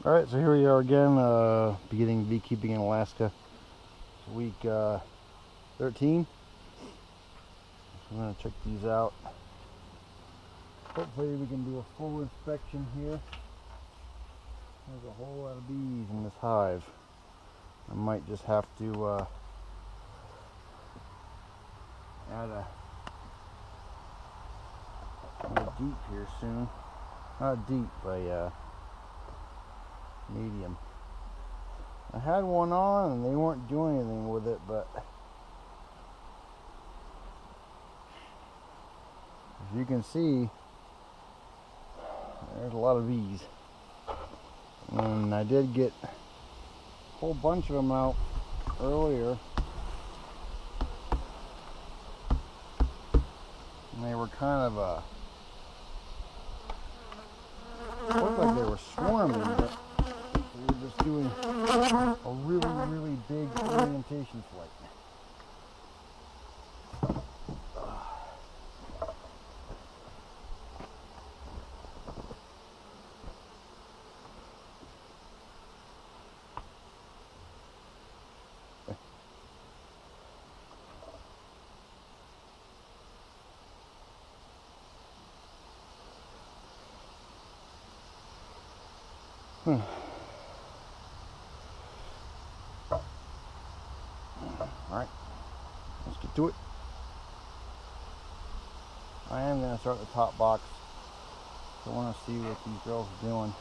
Alright, so here we are again, beginning beekeeping in Alaska. It's week 13. I'm going to check these out. Hopefully we can do a full inspection here. There's a whole lot of bees in this hive. I might just have to add a deep here soon. Not deep, but medium. I had one on and they weren't doing anything with it, but as you can see, there's a lot of bees. And I did get a whole bunch of them out earlier. And they were kind of looked like they were swarming, but they were just doing a really big orientation flight. Alright, let's get to it. I am going to start the top box. I want to see what these girls are doing.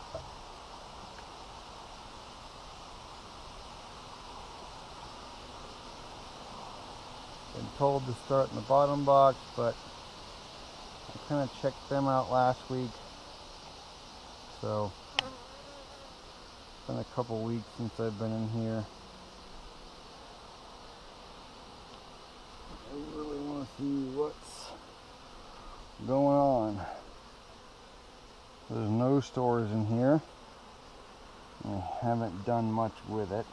Been told to start in the bottom box, but I kind of checked them out last week. So it's been a couple weeks since I've been in here. I really want to see what's going on. There's no stores in here. I haven't done much with it.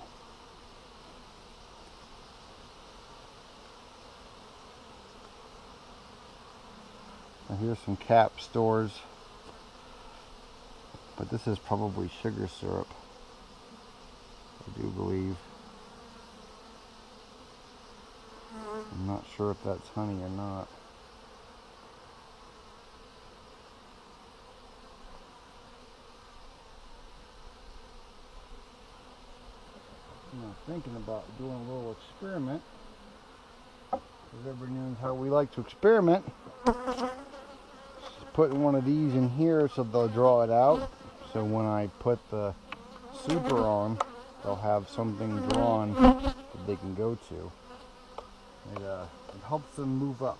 Here's some cap stores, but this is probably sugar syrup, I do believe. I'm not sure if that's honey or not. I'm thinking about doing a little experiment, because everybody knows how we like to experiment. Just putting one of these in here so they'll draw it out. So when I put the super on, they'll have something drawn that they can go to. It helps them move up.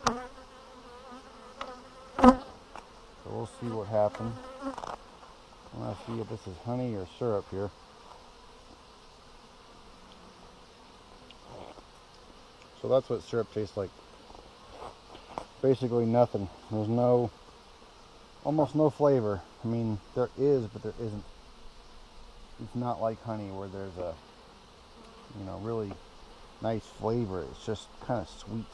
So we'll see what happens. I want to see if this is honey or syrup here. So that's what syrup tastes like. Basically nothing. There's almost no flavor. I mean, there is, but there isn't. It's not like honey where there's a, really nice flavor. It's just kind of sweet.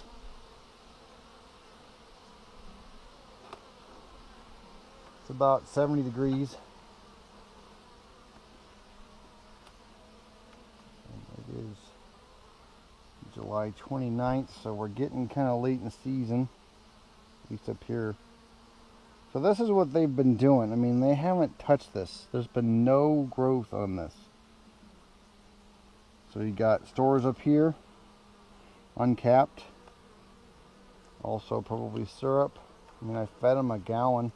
It's about 70 degrees. And it is July 29th, so we're getting kind of late in the season, at least up here. So this is what they've been doing. I mean, they haven't touched this. There's been no growth on this. So you got stores up here, uncapped. Also probably syrup. I mean, I fed them a gallon.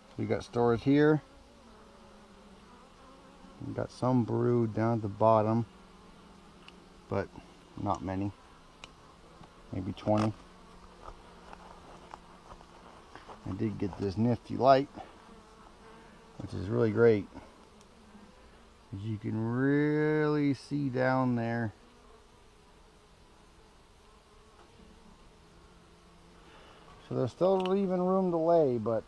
So you got stores here. You got some brood down at the bottom, but not many. Maybe 20. I did get this nifty light, which is really great. As you can really see down there. So there's still leaving room to lay, but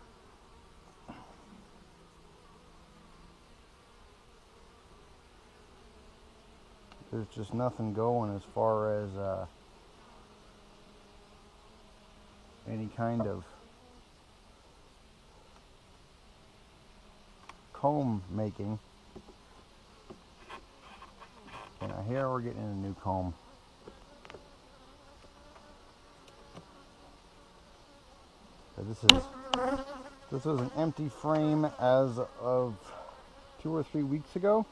there's just nothing going as far as any kind of comb making. And here we're getting a new comb. So this was an empty frame as of 2 or 3 weeks ago.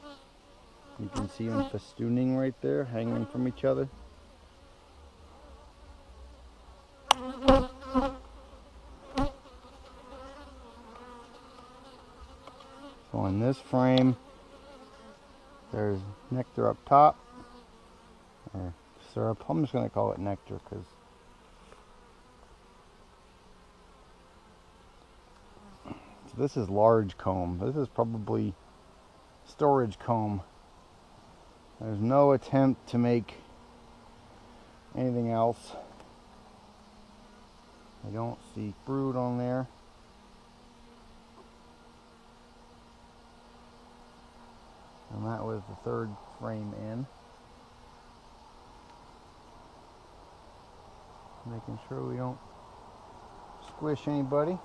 You can see them festooning right there, hanging from each other. So on this frame, there's nectar up top, or syrup. I'm just going to call it nectar because this is large comb. This is probably storage comb. There's no attempt to make anything else. I don't see brood on there. And that was the third frame in. Making sure we don't squish anybody.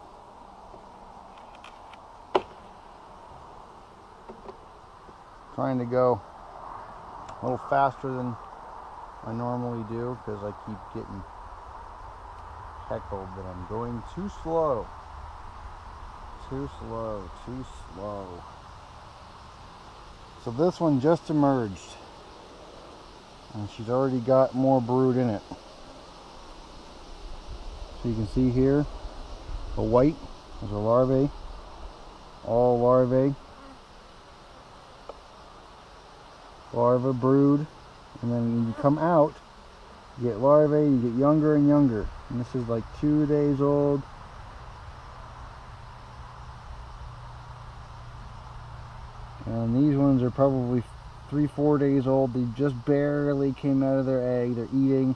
Trying to go a little faster than I normally do because I keep getting heckled that I'm going too slow. Too slow, too slow. So this one just emerged. And she's already got more brood in it. So you can see here, the white is a larvae. All larvae. Larva, brood. And then when you come out, you get larvae, you get younger and younger. And this is like 2 days old. And these ones are probably 3-4 days old. They just barely came out of their egg. They're eating.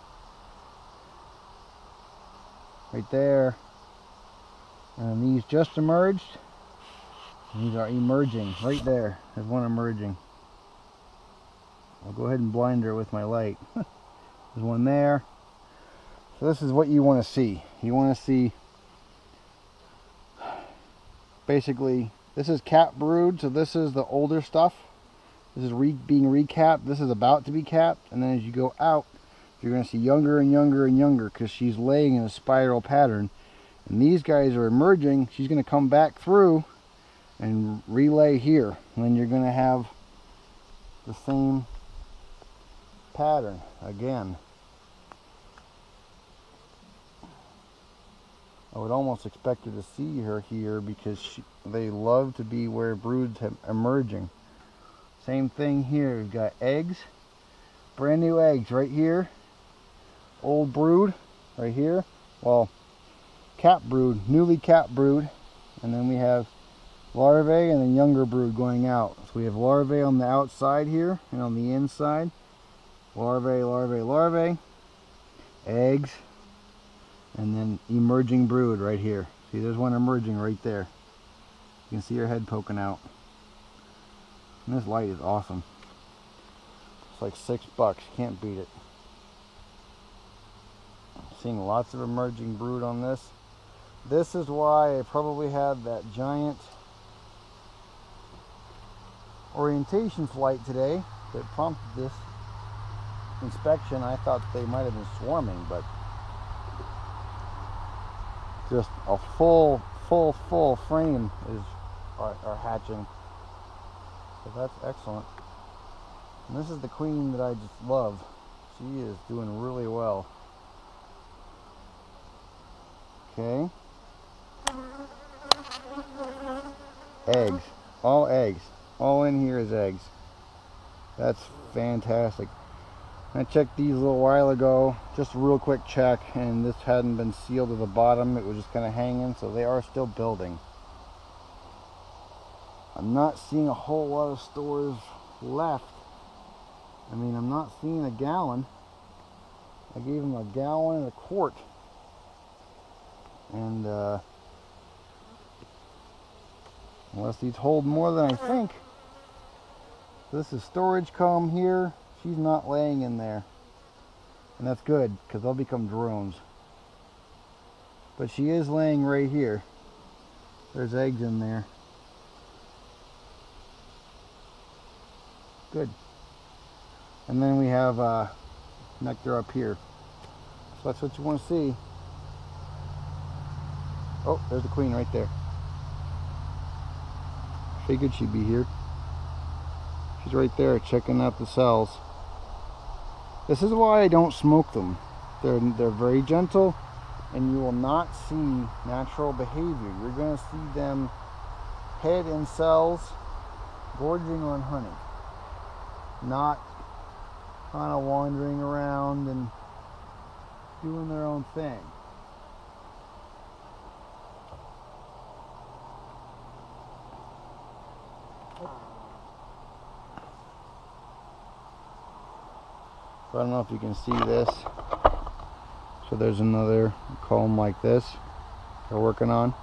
Right there. And these just emerged. And these are emerging. Right there. There's one emerging. I'll go ahead and blind her with my light. There's one there. So this is what you want to see. You want to see basically, this is capped brood, so this is the older stuff. This is being recapped. This is about to be capped, and then as you go out, you're going to see younger and younger and younger because she's laying in a spiral pattern. And these guys are emerging. She's going to come back through and relay here. And then you're going to have the same pattern again. I would almost expect her to see her here because they love to be where broods have emerging. Same thing here. We've got eggs, brand new eggs right here. Old brood right here. Well, capped brood, newly capped brood, and then we have larvae and then younger brood going out. So we have larvae on the outside here and on the inside. Larvae, larvae, larvae, eggs, and then emerging brood right here. See, there's one emerging right there. You can see her head poking out. And this light is awesome. It's like $6. Can't beat it. Seeing lots of emerging brood on this. This is why I probably had that giant orientation flight today that prompted this inspection. I thought they might have been swarming, but just a full frame are hatching. So that's excellent. And this is the queen that I just love. She is doing really well. Okay. Eggs. All eggs. All in here is eggs. That's fantastic. I checked these a little while ago. Just a real quick check, and this hadn't been sealed to the bottom. It was just kind of hanging, so they are still building. I'm not seeing a whole lot of stores left. I mean, I'm not seeing a gallon. I gave them a gallon and a quart. And unless these hold more than I think. This is storage comb here. She's not laying in there. And that's good, because they'll become drones. But she is laying right here. There's eggs in there. Good. And then we have nectar up here. So that's what you want to see. Oh, there's the queen right there. Figured she'd be here. She's right there checking out the cells. This is why I don't smoke them. They're very gentle, and you will not see natural behavior. You're going to see them head in cells, gorging on honey, not kind of wandering around and doing their own thing. So I don't know if you can see this. So there's another comb like this they're working on.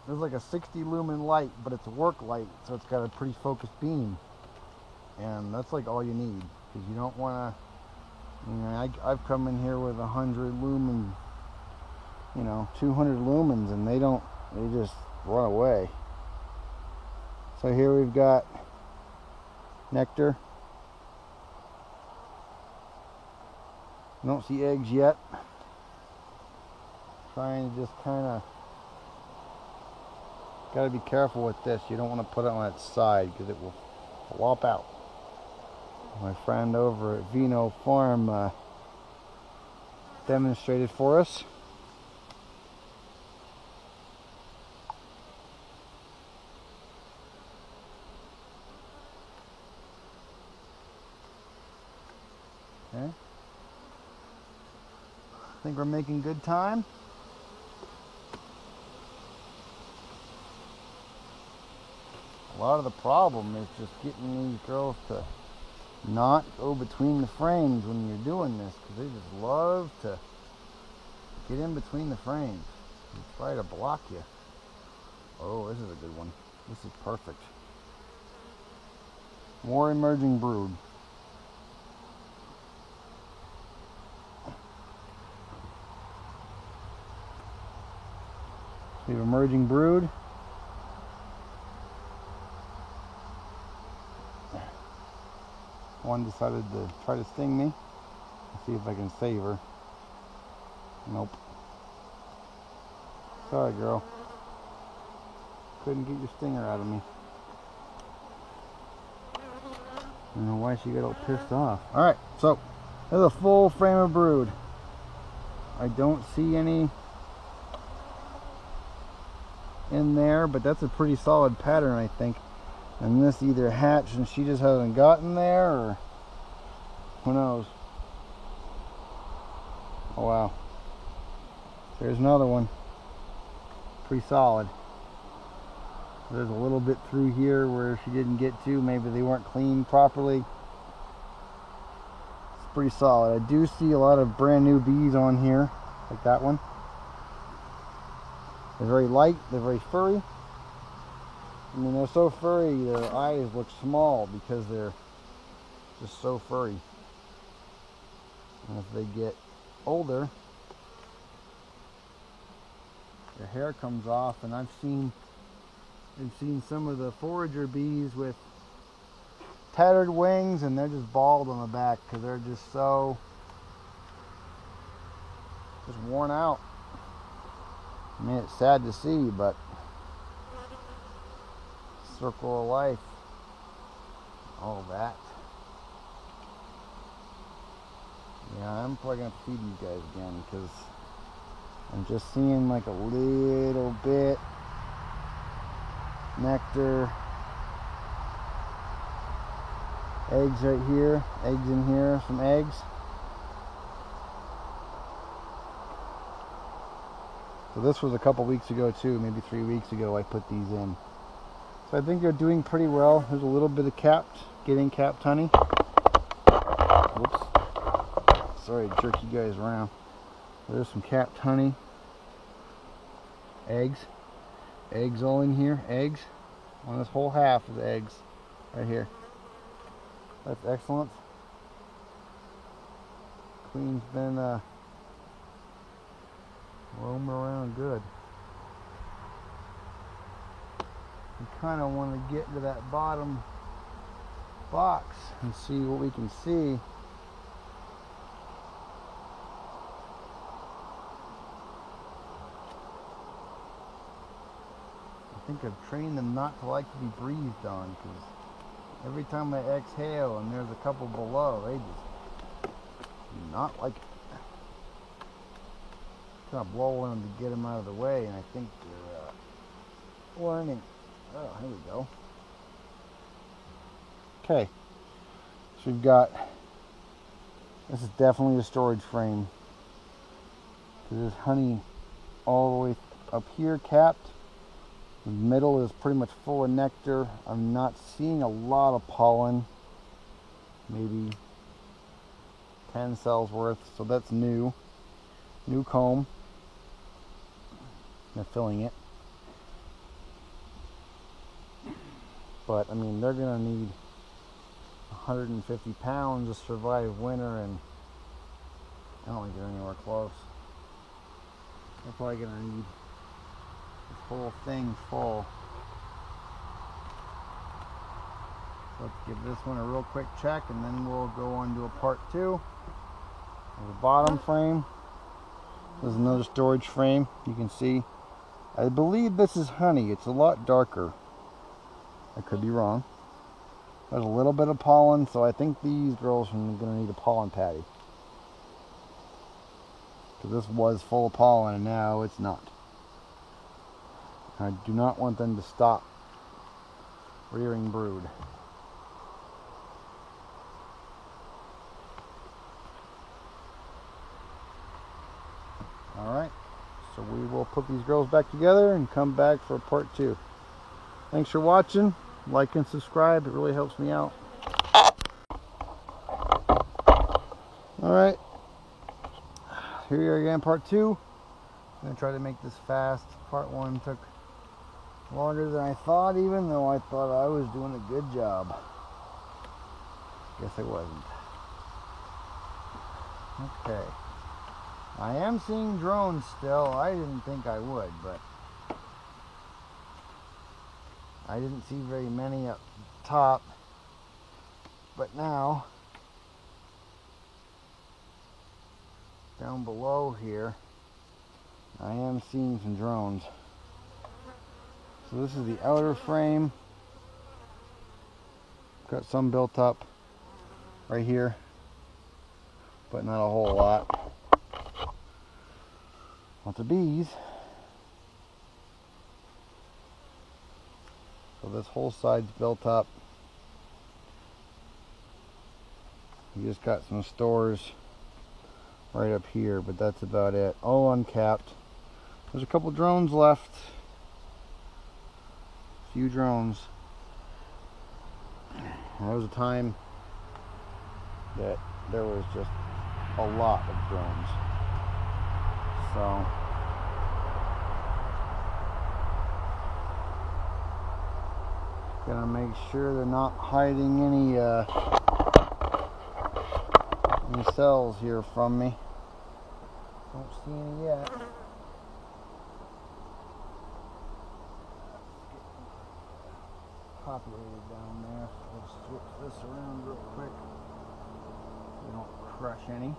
There's like a 60 lumen light, but it's a work light, so it's got a pretty focused beam. And that's like all you need, because you don't want to, you know, I've come in here with 100 lumen, 200 lumens, and they just run away. So here we've got nectar. I don't see eggs yet. Trying to just kind of, got to be careful with this. You don't want to put it on its side because it will flop out. My friend over at Vino Farm demonstrated for us. Okay. I think we're making good time. A lot of the problem is just getting these girls to not go between the frames when you're doing this, because they just love to get in between the frames and try to block you. Oh, this is a good one. This is perfect. More emerging brood. We have emerging brood. One decided to try to sting me. Let's see if I can save her. Nope. Sorry, girl. Couldn't get your stinger out of me. I don't know why she got all pissed off. Alright, so there's a full frame of brood. I don't see any in there, but that's a pretty solid pattern, I think. And this either hatched and she just hasn't gotten there, or who knows. Oh wow. There's another one. Pretty solid. There's a little bit through here where she didn't get to. Maybe they weren't cleaned properly. It's pretty solid. I do see a lot of brand new bees on here, like that one. They're very light. They're very furry. I mean, they're so furry, their eyes look small because they're just so furry. And as they get older, their hair comes off, and I've seen some of the forager bees with tattered wings, and they're just bald on the back because they're just so worn out. I mean, it's sad to see, but circle of life, all that. Yeah, I'm probably gonna feed these guys again because I'm just seeing like a little bit nectar. Eggs right here, eggs in here, some eggs. So this was a couple weeks ago too, maybe 3 weeks ago I put these in. So I think they're doing pretty well. There's a little bit of getting capped honey. Whoops. Sorry to jerk you guys around. There's some capped honey. Eggs. Eggs all in here. Eggs. On this whole half of the eggs. Right here. That's excellent. Queen's been roam around good. We kind of want to get to that bottom box and see what we can see. I think I've trained them not to like to be breathed on, because every time I exhale and there's a couple below, they just do not like it. Kind of blow on them to get them out of the way, and I think they're learning. Oh, here we go. Okay, so we've got, this is definitely a storage frame, because there's honey all the way up here capped. The middle is pretty much full of nectar. I'm not seeing a lot of pollen, maybe 10 cells worth, so that's new comb. They're filling it. But I mean, they're gonna need 150 pounds to survive winter, and I don't think they're anywhere close. They're probably gonna need this whole thing full. So let's give this one a real quick check, and then we'll go on to a part 2 of the bottom frame. There's another storage frame. You can see, I believe this is honey. It's a lot darker. I could be wrong. There's a little bit of pollen, so I think these girls are going to need a pollen patty. Because this was full of pollen and now it's not. I do not want them to stop rearing brood. Alright, so we will put these girls back together and come back for part 2. Thanks for watching. Like and subscribe. It really helps me out. Alright, here we are again, part 2. I'm going to try to make this fast. Part 1 took longer than I thought, even though I thought I was doing a good job. Guess I wasn't. Okay. I am seeing drones still. I didn't think I would, but I didn't see very many up top. But now, down below here, I am seeing some drones. So this is the outer frame. Got some built up right here, but not a whole lot. Lots of bees. So this whole side's built up. We just got some stores right up here, but that's about it. All uncapped. There's a couple drones left. A few drones. And there was a time that there was just a lot of drones. So gotta make sure they're not hiding any cells here from me. Don't see any yet. Populated down there, so we'll switch this around real quick so we don't crush any.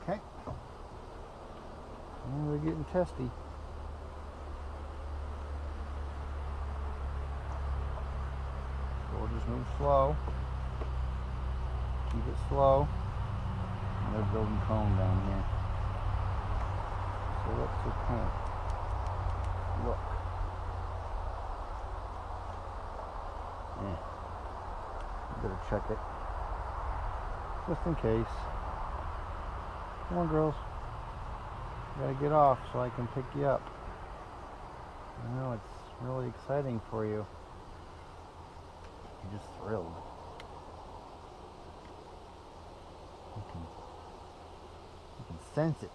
Okay, and we're getting testy. So we'll just move slow, keep it slow, and they're building comb down here. So let's just kind of look. Better check it, just in case. Come on, girls. You gotta get off so I can pick you up. I know it's really exciting for you. You're just thrilled. You can sense it.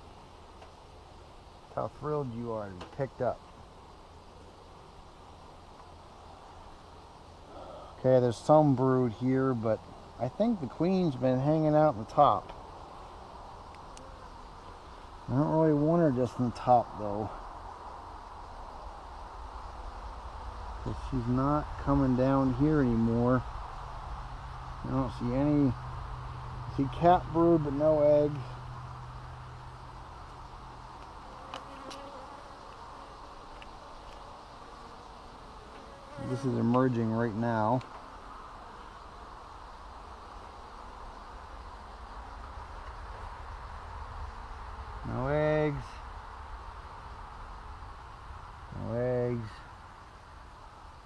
How thrilled you are to be picked up. Okay, there's some brood here, but I think the queen's been hanging out in the top. I don't really want her just on top though, because she's not coming down here anymore. I don't see any. I see cat brood but no eggs. This is emerging right now. No eggs. No eggs.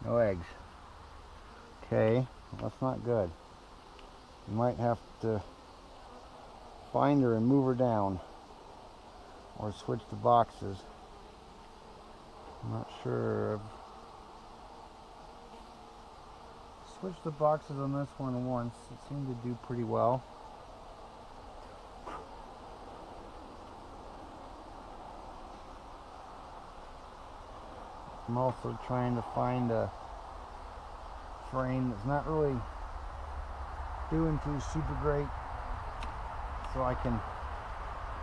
No eggs. Okay, well, that's not good. You might have to find her and move her down, or switch the boxes. I'm not sure. I've switched the boxes on this one once. It seemed to do pretty well. I'm also trying to find a frame that's not really doing too super great, so I can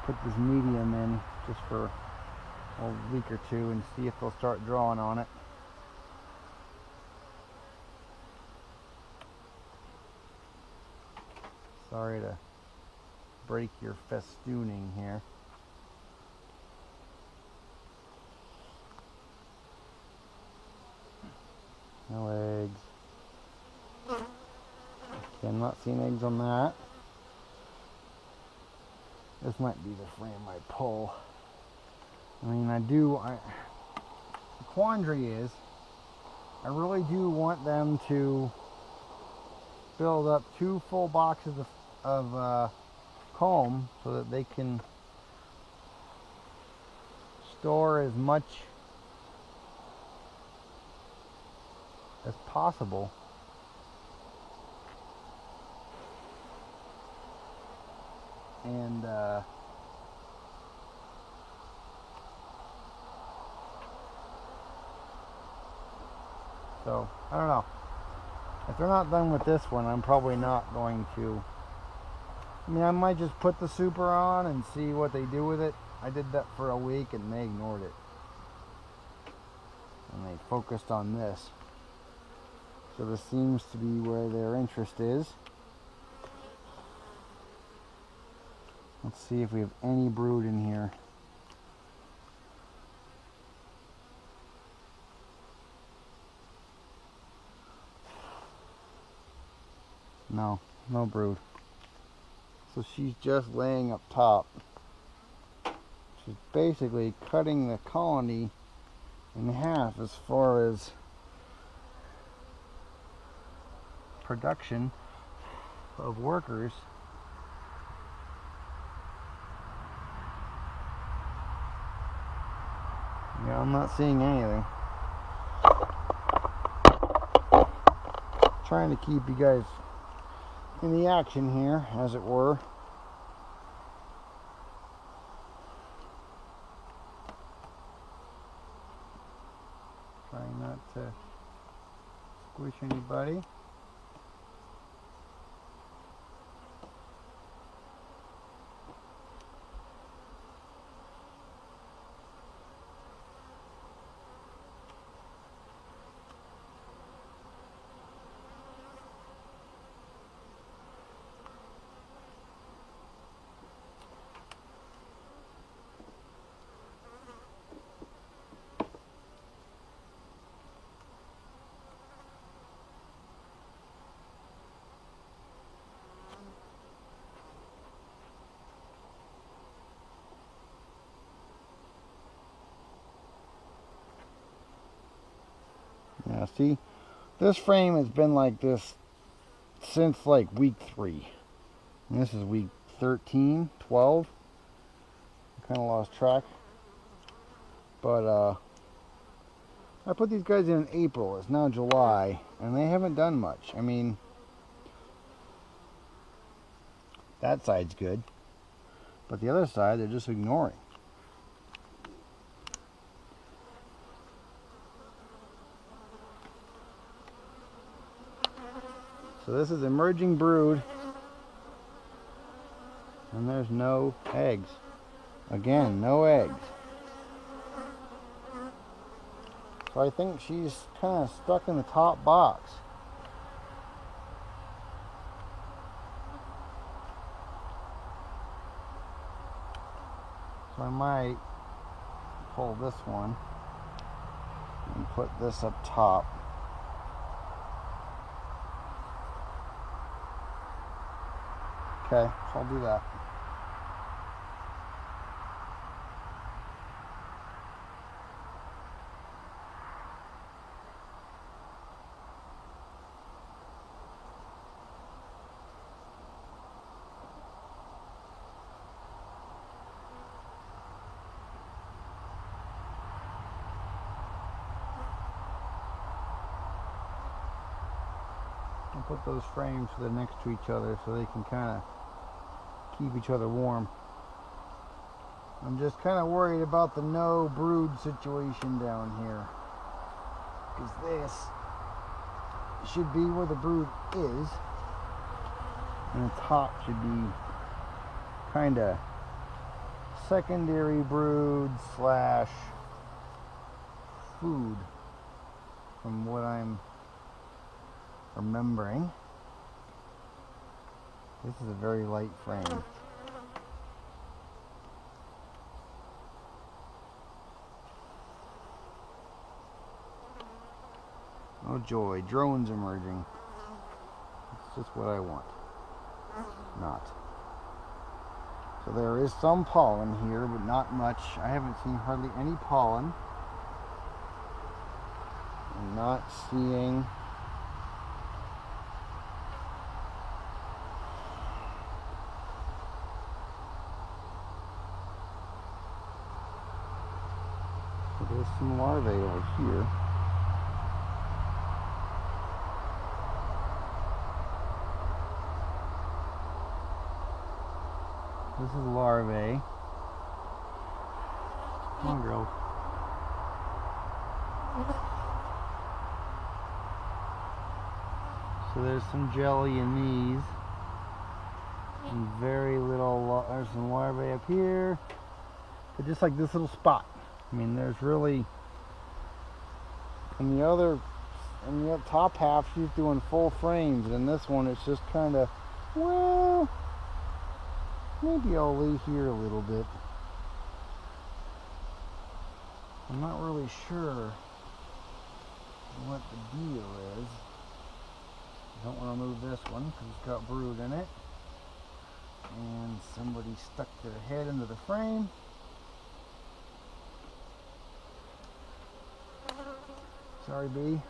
put this medium in just for a week or two and see if they'll start drawing on it. Sorry to break your festooning here. No eggs. Okay, I'm not seeing eggs on that. This might be the frame I pull. I mean, the quandary is, I really do want them to build up 2 full boxes of comb so that they can store as much as possible. And so I don't know. If they're not done with this one, I'm probably not going to. I mean, I might just put the super on and see what they do with it. I did that for a week and they ignored it. And they focused on this. So this seems to be where their interest is. Let's see if we have any brood in here. No, no brood. So she's just laying up top. She's basically cutting the colony in half as far as production of workers. Yeah, I'm not seeing anything. Trying to keep you guys in the action here, as it were. Trying not to squish anybody. Now see, this frame has been like this since like week 3. And this is week 13, 12. I kind of lost track. But I put these guys in April. It's now July. And they haven't done much. I mean, that side's good. But the other side, they're just ignoring. So this is emerging brood, and there's no eggs. Again, no eggs. So I think she's kind of stuck in the top box. So I might pull this one and put this up top. Okay, so I'll do that. I'll put those frames so they're next to each other so they can kind of keep each other warm. I'm just kind of worried about the no brood situation down here, because this should be where the brood is, and the top should be kind of secondary brood slash food, from what I'm remembering. This is a very light frame. Oh joy, drones emerging. It's just what I want. Not. So there is some pollen here, but not much. I haven't seen hardly any pollen. I'm not seeing so there's some larvae over here. This is larvae. Come on, girls. So there's some jelly in these. And very little, there's some larvae up here. But just like this little spot. I mean, there's really, in the top half, she's doing full frames. And this one, it's just kind of, well, maybe I'll lay here a little bit. I'm not really sure what the deal is. I don't want to move this one because it's got brood in it. And somebody stuck their head into the frame. Sorry, bee.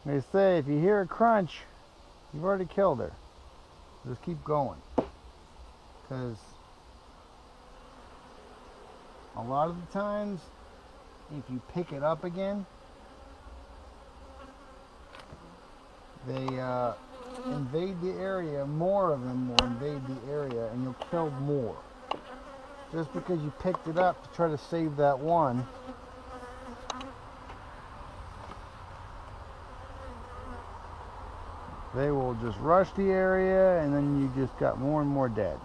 They say if you hear a crunch, you've already killed her. Just keep going. Because a lot of the times, if you pick it up again, they invade the area. More of them will invade the area and you'll kill more. Just because you picked it up to try to save that one, they will just rush the area and then you just got more and more dead.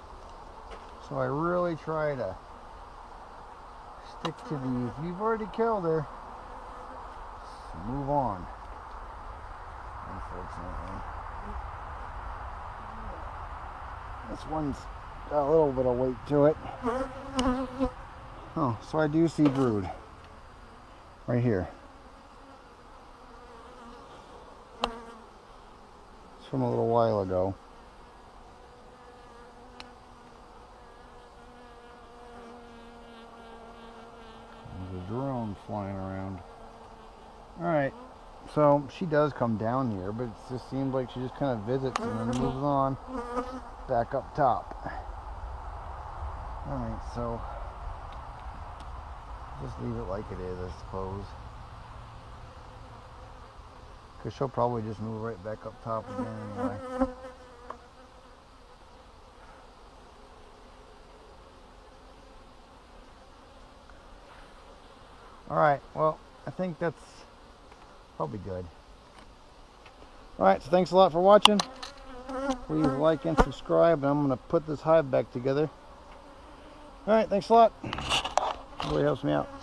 So I really try to stick to the, if you've already killed her, move on. Unfortunately. This one's got a little bit of weight to it. Oh, so I do see brood. Right here. It's from a little while ago. There's a drone flying around. Alright, so she does come down here, but it just seems like she just kind of visits and then moves on back up top. Alright, so just leave it like it is, I suppose. Because she'll probably just move right back up top again anyway. Alright, well, I think that's Probably good. Alright, so thanks a lot for watching. Please like and subscribe, and I'm going to put this hive back together. Alright, thanks a lot. Really helps me out.